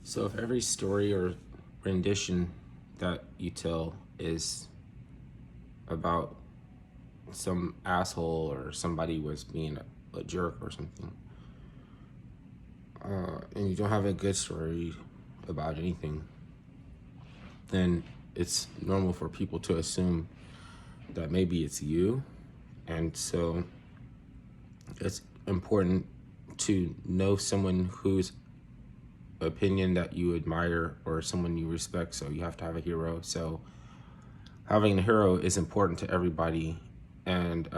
So if every story or rendition that you tell is about some asshole or somebody was being a jerk or something, and you don't have a good story about anything, then it's normal for people to assume that maybe it's you. And so it's important to know someone whose opinion that you admire or someone you respect. So you have to have a hero. So having a hero is important to everybody, and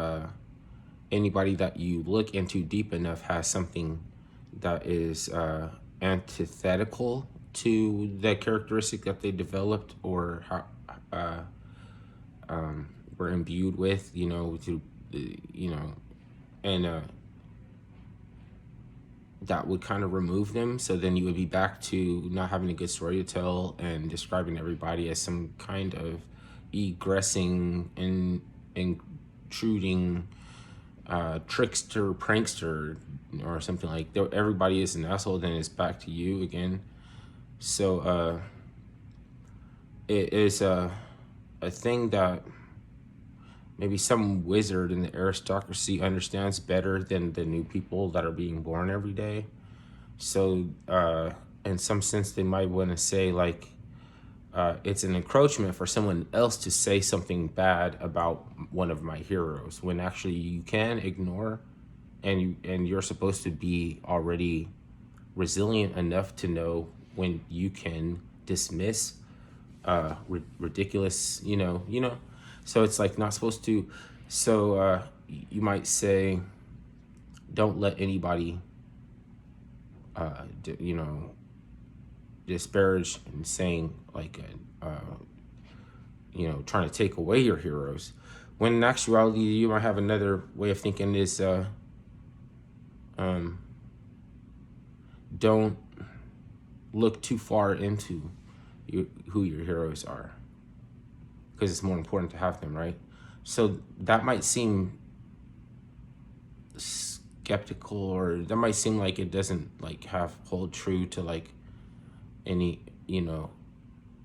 anybody that you look into deep enough has something that is antithetical to the characteristic that they developed or uh, were imbued with, and that would kind of remove them. So then you would be back to not having a good story to tell and describing everybody as some kind of egressing and intruding trickster, prankster, or something like that. Everybody is an asshole, then it's back to you again. So it is a thing that maybe some wizard in the aristocracy understands better than the new people that are being born every day. So in some sense, they might want to say, like, it's an encroachment for someone else to say something bad about one of my heroes, when actually you can ignore, and you're supposed to be already resilient enough to know when you can dismiss ridiculous, so it's like not supposed to. So you might say, don't let anybody disparage and saying, like, trying to take away your heroes, when in actuality you might have another way of thinking is don't look too far into who your heroes are, because it's more important to have them, right? So that might seem skeptical, or that might seem like it doesn't like hold true to like any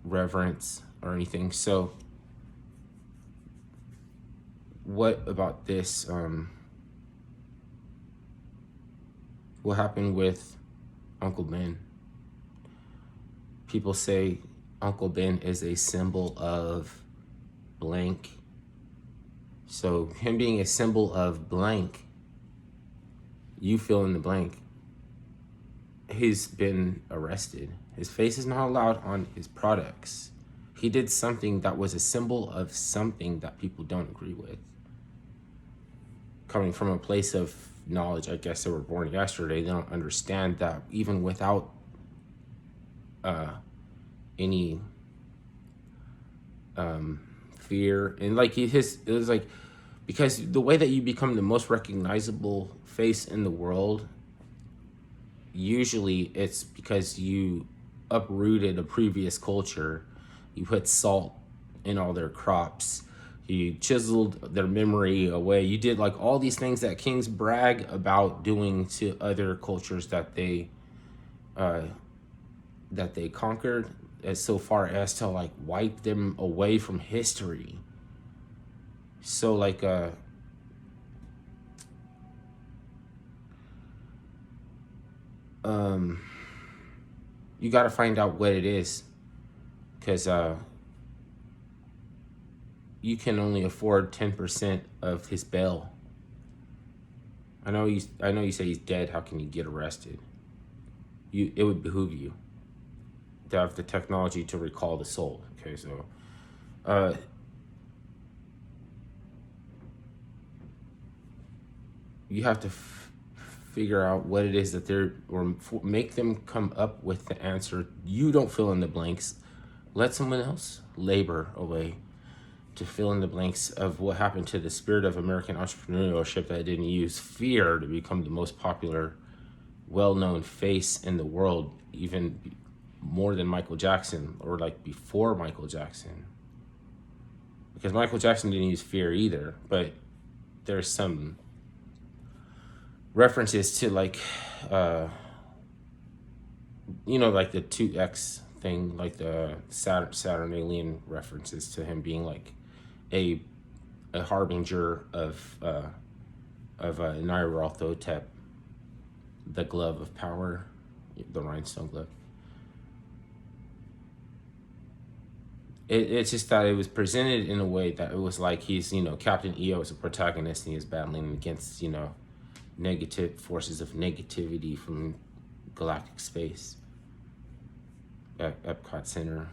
reverence or anything. So what about this? What happened with Uncle Ben? People say Uncle Ben is a symbol of blank. So him being a symbol of blank, you fill in the blank. He's been arrested. His face is not allowed on his products. He did something that was a symbol of something that people don't agree with. Coming from a place of knowledge, I guess they were born yesterday, they don't understand that even without any fear, and like it was like, because the way that you become the most recognizable face in the world, usually it's because you uprooted a previous culture, you put salt in all their crops, you chiseled their memory away, you did like all these things that kings brag about doing to other cultures that they conquered, as so far as to like wipe them away from history. So like you got to find out what it is, because you can only afford 10% of his bail. I know you say he's dead. How can you get arrested? It would behoove you to have the technology to recall the soul. Okay, so you have to figure out what it is that make them come up with the answer. You don't fill in the blanks. Let someone else labor away to fill in the blanks of what happened to the spirit of American entrepreneurship that didn't use fear to become the most popular, well-known face in the world, even more than Michael Jackson, or like before Michael Jackson. Because Michael Jackson didn't use fear either, but there's some references to like you know, like the 2X thing, like the Saturn alien references to him being like a a harbinger of Nyarlathotep, the glove of power, the rhinestone glove. It's just that it was presented in a way that it was like he's, you know, Captain EO is a protagonist and he's battling against, you know, negative forces of negativity from galactic space at Epcot Center.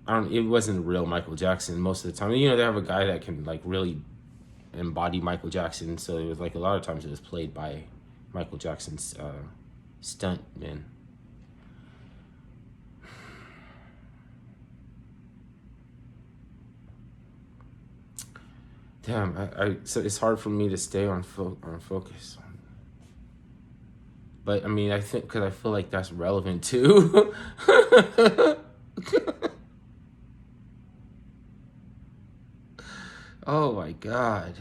I don't. It wasn't real Michael Jackson most of the time. You know, they have a guy that can like really embody Michael Jackson, so it was like a lot of times it was played by Michael Jackson's stuntmen. Damn, so it's hard for me to stay on focus. But I mean, I think because I feel like that's relevant too. Oh my God.